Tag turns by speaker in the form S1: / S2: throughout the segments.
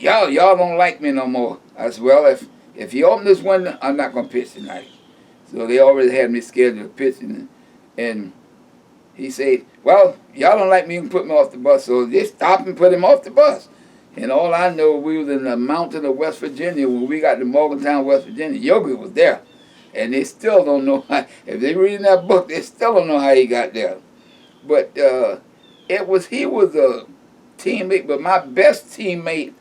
S1: y'all don't like me no more. I said, well, if you open this window, I'm not gonna pitch tonight. So they already had me scheduled pitching, and he said, well, y'all don't like me, you can put me off the bus. So they stopped and put him off the bus. And all I know, we was in the mountain of West Virginia when we got to Morgantown, West Virginia. Yogi was there. And they still don't know how, if they reading that book, they still don't know how he got there. But he was a teammate, but my best teammate,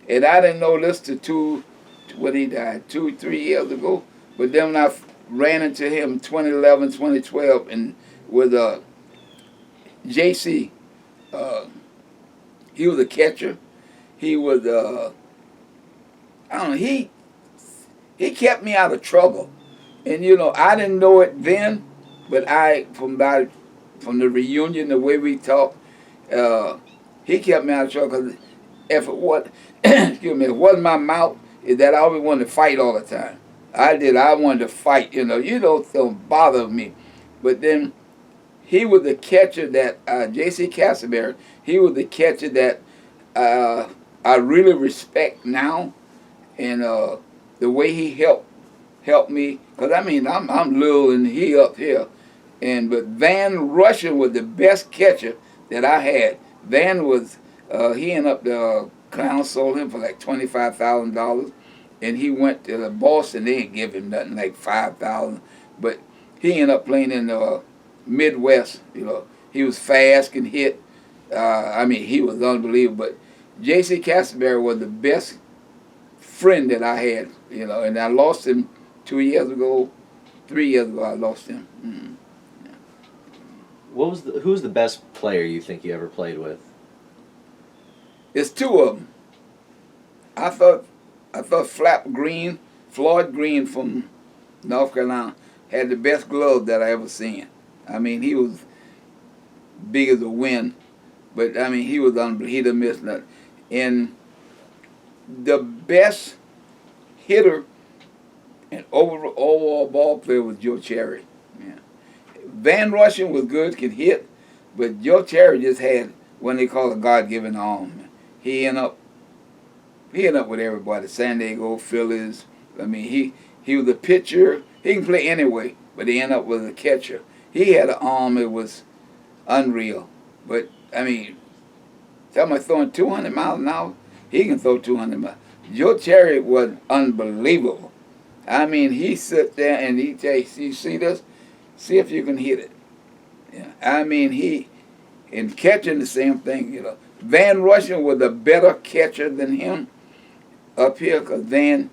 S1: and I didn't know this till when he died, 2, 3 years ago. But then when I ran into him 2011, 2012, and with JC, he was a catcher. He was, I don't know, he kept me out of trouble. And, I didn't know it then, but from the reunion, the way we talked, he kept me out of trouble. Because if it was, excuse me, if it wasn't my mouth, is that I always wanted to fight all the time. I wanted to fight, don't bother me. But then he was the catcher that, J.C. Castleberry, he was the catcher that I really respect now. And the way he helped me, because I'm little and he up here. But Van Rushing was the best catcher that I had. Van was, he ended up, the Clowns sold him for like $25,000. And he went to Boston. They didn't give him nothing, like $5,000. But he ended up playing in the Midwest. He was fast, can hit. He was unbelievable. But J.C. Castleberry was the best friend that I had. And I lost him 2 years ago, 3 years ago. I lost him. Mm-hmm.
S2: Yeah. Who's the best player you think you ever played with?
S1: It's two of them. I thought Floyd Green from North Carolina, had the best glove that I ever seen. He was big as a wind, but he was unbelievable. He didn't miss nothing. And the best hitter and overall ball player was Joe Cherry. Yeah. Van Rushing was good, could hit, but Joe Cherry just had what they call a God-given arm. He ended up with everybody. San Diego, Phillies. He was a pitcher. He can play anyway, but he ended up with a catcher. He had an arm that was unreal. But talking about throwing 200 miles an hour, he can throw 200 miles. Joe Cherry was unbelievable. He sit there and he takes, you see this? See if you can hit it. Yeah. He, in catching the same thing, Van Rushing was a better catcher than him up here, because Van,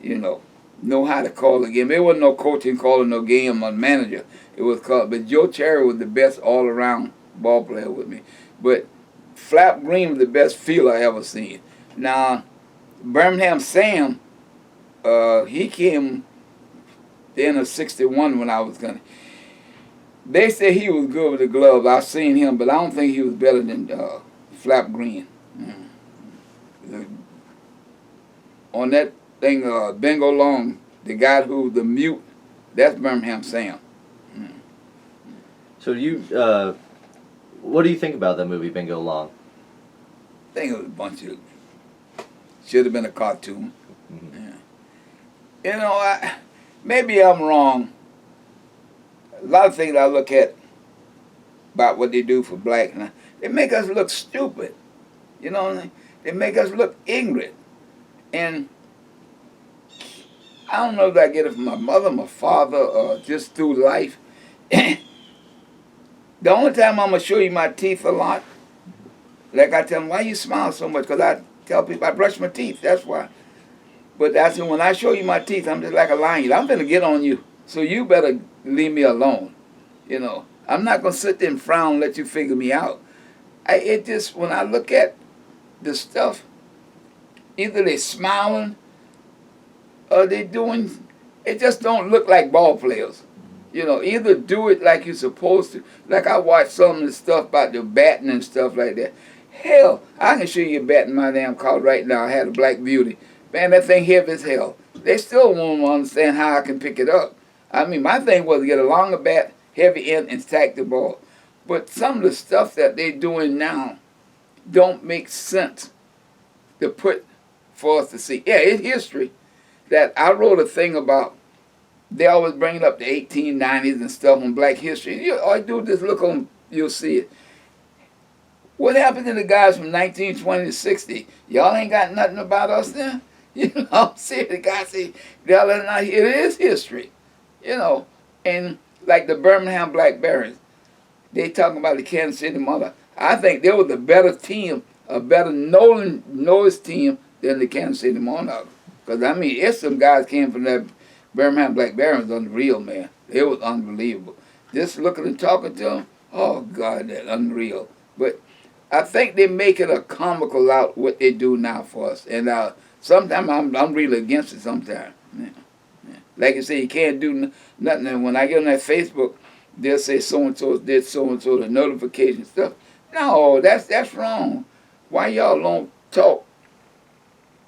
S1: know how to call the game. There wasn't no coaching calling no game or manager. It was called, but Joe Cherry was the best all-around ball player with me. But Flap Green was the best fielder I ever seen. Now, Birmingham Sam, he came the end of '61 when I was gonna. They said he was good with the glove. I seen him, but I don't think he was better than Flap Green. On that thing, Bingo Long, the guy who the mute, that's Birmingham Sam.
S2: So what do you think about that movie, Bingo Long?
S1: I think it was a bunch of, should have been a cartoon. Mm-hmm. Yeah. Maybe I'm wrong. A lot of things I look at about what they do for black, and they make us look stupid. They make us look ignorant. And I don't know if I get it from my mother, my father, or just through life. The only time I'm going to show you my teeth a lot, like I tell them, why you smile so much? Because I tell people I brush my teeth, that's why. But that's when I show you my teeth, I'm just like a lion. I'm going to get on you, so you better leave me alone. I'm not going to sit there and frown and let you figure me out. When I look at the stuff, either they smiling or they doing, it just don't look like ball players. Either do it like you're supposed to. Like I watch some of the stuff about the batting and stuff like that. Hell, I can show you a bat in my damn car right now. I had a Black Beauty. Man, that thing heavy as hell. They still won't understand how I can pick it up. My thing was to get a longer bat, heavy end, and stack the ball. But some of the stuff that they're doing now don't make sense to put for us to see. Yeah, it's history. That I wrote a thing about. They always bring it up the 1890s and stuff on Black history. All you do is just look on, you'll see it. What happened to the guys from 1920 to 60? Y'all ain't got nothing about us then? You know what I'm saying? The guy say, y'all are not here. It is history. You know, and like the Birmingham Black Barons, they talking about the Kansas City Mother. I think they was a better team, a better noticed team than the Kansas City Monarchs. Because, I mean, if some guys came from that Birmingham Black Barons, unreal, man. It was unbelievable. Just looking and talking to them, oh, God, that's unreal. But I think they make it a comical out what they do now for us. And sometimes I'm really against it sometimes. Yeah. Yeah. Like you say, you can't do nothing. And when I get on that Facebook, they'll say so-and-so did so-and-so, the notification stuff. No, that's wrong. Why y'all don't talk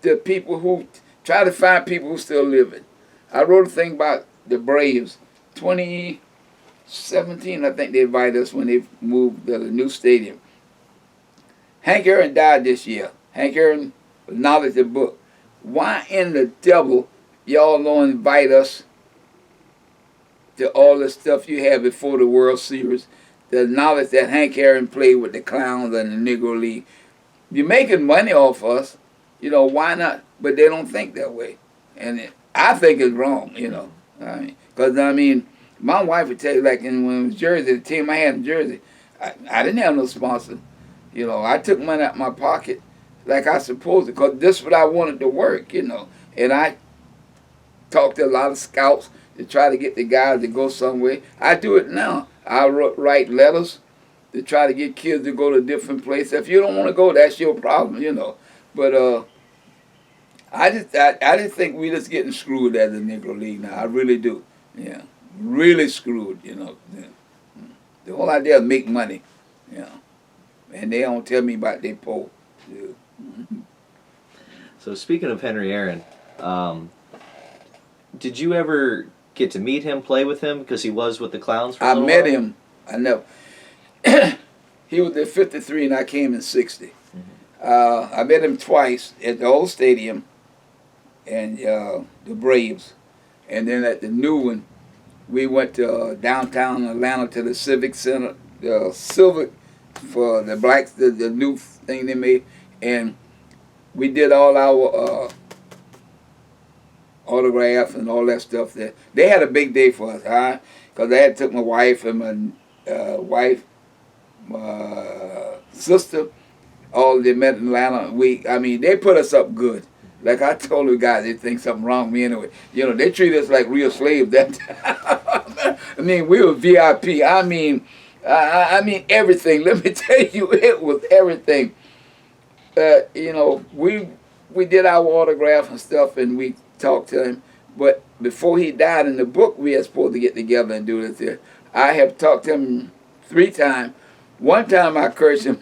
S1: to people who try to find people who still living? I wrote a thing about the Braves. 2017, I think they invited us when they moved to the new stadium. Hank Aaron died this year. Hank Aaron acknowledged the book. Why in the devil y'all don't invite us to all the stuff you had before the World Series? The knowledge that Hank Aaron played with the Clowns and the Negro League. You're making money off us. You know, why not? But they don't think that way. And I think it's wrong, you know. Because, my wife would tell you, like, when it was Jersey, the team I had in Jersey, I didn't have no sponsor. You know, I took money out of my pocket like I supposed to, because this is what I wanted to work, you know. And I talked to a lot of scouts to try to get the guys to go somewhere. I do it now. I write letters to try to get kids to go to different places. If you don't want to go, that's your problem, you know. But I just think we just getting screwed as a Negro League now. I really do. Yeah, really screwed, you know. Yeah. The whole idea is make money, you know. And they don't tell me about their poll. Yeah.
S2: So speaking of Henry Aaron, did you ever get to meet him, play with him? Because he was with the Clowns for a little
S1: met
S2: while?
S1: him. I never. He was at 53 and I came in 60. Mm-hmm. I met him twice at the old stadium and the Braves. And then at the new one, we went to downtown Atlanta to the Civic Center, the Civic for the blacks, the new thing they made. And we did all our autographs and all that stuff there. They had a big day for us, because they had took my wife and my sister. All they met in Atlanta. They put us up good. Like I told the guys, they think something wrong with me anyway. You know, they treat us like real slaves that time. We were VIP. I mean everything. Let me tell you, it was everything. You know, we did our autograph and stuff, and we talked to him. But before he died, in the book, we were supposed to get together and do this here. I have talked to him 3 times. One time I cursed him.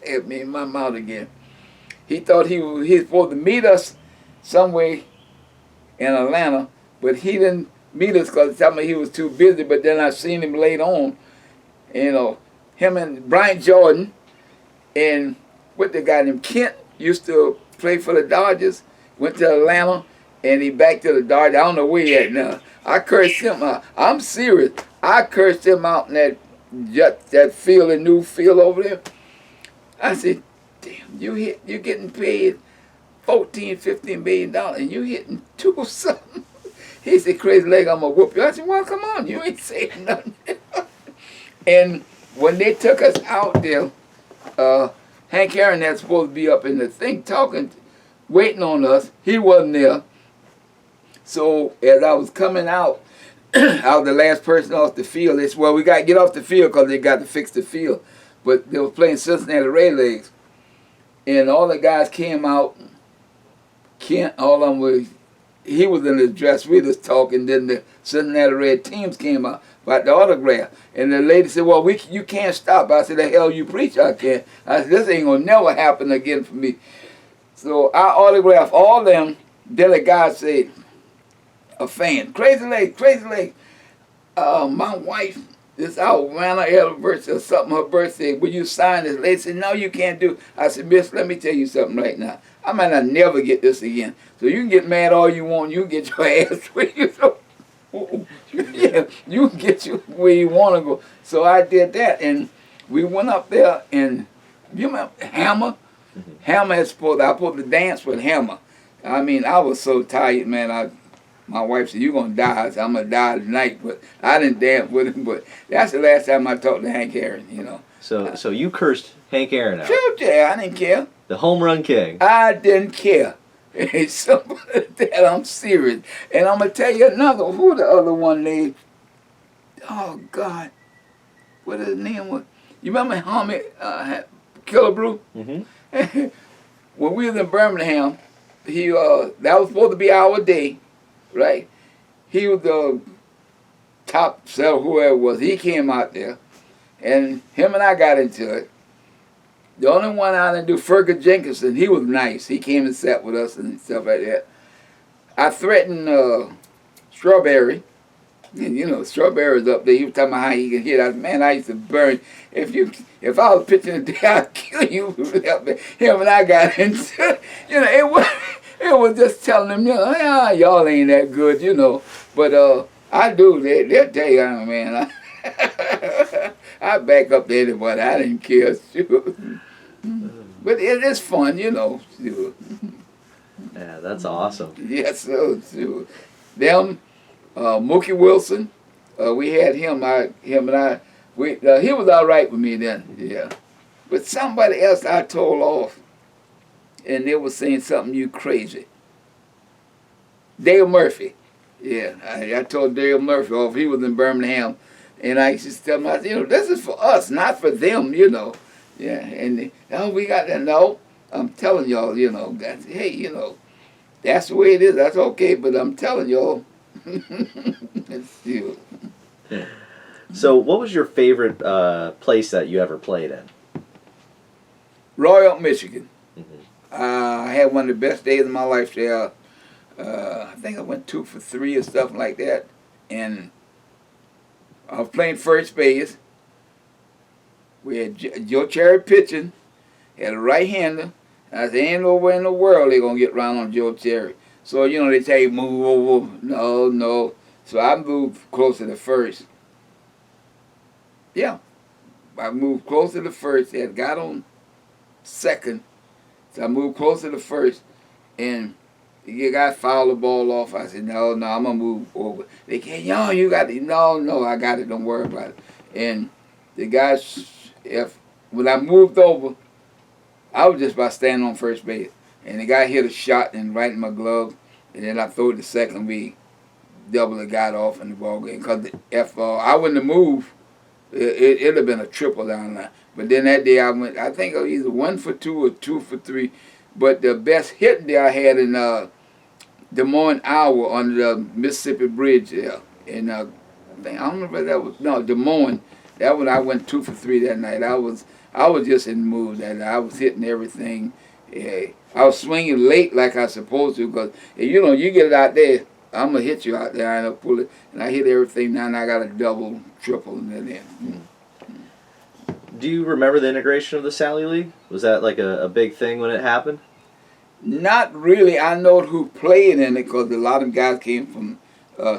S1: Hit me in my mouth again. He thought he was supposed to meet us somewhere in Atlanta, but he didn't meet us because he told me he was too busy. But then I seen him later on. You know, him and Brian Jordan and what the guy named Kent used to play for the Dodgers. Went to Atlanta and he back to the Dodgers. I don't know where he at now. I cursed him out. I'm serious. I cursed him out in that field, the new field over there. I said, damn, you're getting paid $14-15 million and you hitting 2 something. He said, crazy leg, I'm gonna whoop you. I said, well, come on, you ain't saying nothing. And when they took us out there, Hank Aaron had supposed to be up in the thing talking, waiting on us. He wasn't there. So as I was coming out, I was the last person off the field. They said, well, we got to get off the field because they got to fix the field. But they were playing Cincinnati Red Legs. And all the guys came out. Kent, all of them he was in his dress. We just talking. Then the Cincinnati Red teams came out about the autograph. And the lady said, well, you can't stop. I said, the hell you preach, I can't. I said, this ain't going to never happen again for me. So I autographed all them. Then the guy said, a fan, crazy leg. My wife, this our Savannah anniversary or something, her birthday, will you sign this? Lady said, no, you can't do. I said, miss, let me tell you something right now. I might not never get this again. So you can get mad all you want. You can get your ass where you go. Yeah, you can get you where you want to go. So I did that, and we went up there, and you remember Hammer? Hammer I was supposed to dance with Hammer. I mean, I was so tired, man. My wife said, "You're gonna die." I said, "I'm gonna die tonight," but I didn't dance with him. But that's the last time I talked to Hank Aaron, you know.
S2: So you cursed Hank Aaron out.
S1: Shoot, yeah, I didn't care.
S2: The home run king.
S1: I didn't care. It's something that I'm serious. And I'm gonna tell you another. Who the other one named? Oh God, what his name was? You remember Killer Brew?
S2: Mm-hmm.
S1: When we was in Birmingham, that was supposed to be our day, right? He was the top seller, whoever it was. He came out there, and him and I got into it. The only one I didn't do, Fergus Jenkinson, he was nice. He came and sat with us and stuff like that. I threatened Strawberry. And, you know, Strawberry's up there. He was talking about how he could hit. I said, man, I used to burn. If I was pitching today, I'd kill you. Him and I got into it. You know, it was just telling him, you know, yeah, y'all ain't that good, you know. But I do. They'll tell you, man, I back up to anybody. I didn't care. But it is fun, you know.
S2: Yeah, that's awesome.
S1: Yes, so them, Mookie Wilson, we had him and I. He was all right with me then, yeah. But somebody else I told off, and they were saying something, you crazy. Dale Murphy, yeah. I told Dale Murphy off. He was in Birmingham, and I used to tell him, I said, you know, this is for us, not for them, you know. Yeah, and we got that. No, I'm telling y'all, you know, hey, you know, that's the way it is. That's okay, but I'm telling y'all.
S2: So, what was your favorite place that you ever played in?
S1: Royal, Michigan.
S2: Mm-hmm.
S1: I had one of the best days of my life there. I think I went 2 for 3 or something like that, and I was playing first base. We had Joe Cherry pitching, had a right-hander. I said, ain't nowhere in the world they're going to get around on Joe Cherry. So, you know, they tell you, move over. No. So I moved closer to first. Yeah. I moved closer to first. They had got on second. So I moved closer to first. And the guy fouled the ball off. I said, no, I'm going to move over. They can't, you got it. No, I got it. Don't worry about it. And the guy, when I moved over, I was just about standing on first base. And the guy hit a shot and right in my glove. And then I threw it to second. We double the guy off in the ball game. Because I wouldn't have moved. It would have been a triple down there. But then that day I think I was either 1 for 2 or 2 for 3. But the best hit there I had in Des Moines, Iowa, under the Mississippi Bridge there. And I don't know if that was, no, Des Moines. That one I went 2 for 3 that night. I was just in the mood that night. I was hitting everything. Yeah. I was swinging late like I was supposed to because, you know, you get it out there, I'm going to hit you out there. I end up pulling, and I hit everything now, and I got a double, triple, and then.
S2: Do you remember the integration of the Sally League? Was that like a big thing when it happened?
S1: Not really. I know who played in it because a lot of them guys came from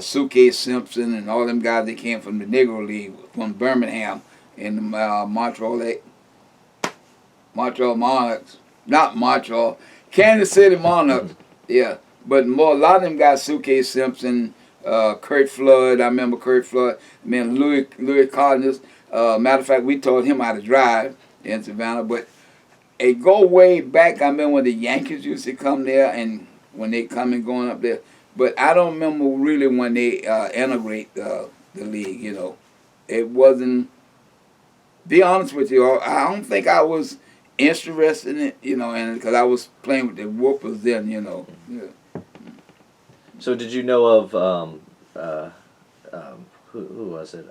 S1: Suitcase Simpson and all them guys that came from the Negro League from Birmingham and the Montreal Monarchs. Not Montreal, Kansas City Monarchs. Yeah, but a lot of them guys, Suitcase Simpson, Kurt Flood. I remember Kurt Flood. Man, Louis Cardinals. Matter of fact, we taught him how to drive in Savannah. But it go way back. I remember when the Yankees used to come there, and when they come and going up there. But I don't remember really when they integrate the league. You know, it wasn't. Be honest with you, I don't think I was interested in it, you know, and because I was playing with the Whoopers then, you know. Yeah.
S2: So did you know of who was it?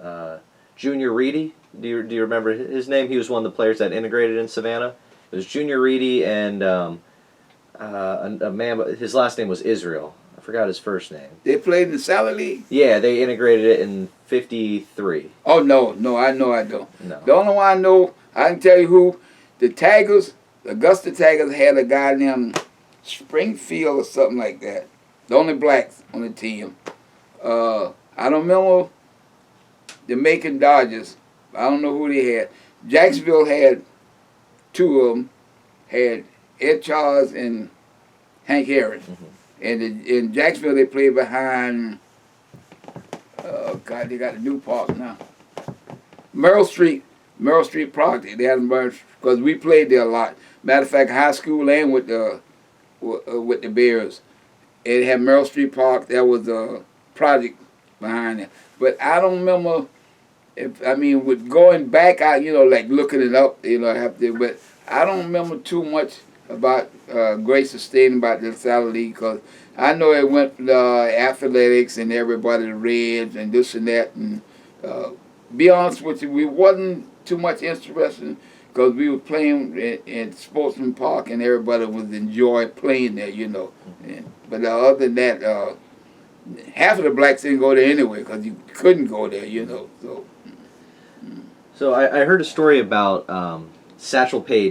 S2: Junior Reedy? Do you remember his name? He was one of the players that integrated in Savannah. It was Junior Reedy and a man. His last name was Israel. I forgot his first name.
S1: They played in the Sally League?
S2: Yeah, they integrated it in '53.
S1: Oh no, I know I don't.
S2: No.
S1: The only one I know, I can tell you who. The Tigers, the Augusta Tigers had a guy named Springfield or something like that. The only blacks on the team. I don't remember the Macon Dodgers. I don't know who they had. Jacksonville had two of them. Had Ed Charles and Hank Harris. And in Jacksonville they played behind. Oh God, they got a new park now. Merrill Street Park. They had them because we played there a lot. Matter of fact, high school and with the Bears. It had Merrill Street Park. There was a project behind it. But I don't remember with going back, like looking it up, I have to. But I don't remember too much about Grace Sustain about the Salad League because I know it went athletics and everybody the Reds and this and that. And be honest with you, we wasn't too much interested because we were playing in Sportsman Park and everybody was enjoying playing there, but other than that, half of the blacks didn't go there anyway because you couldn't go there, So
S2: I heard a story about Satchel Paige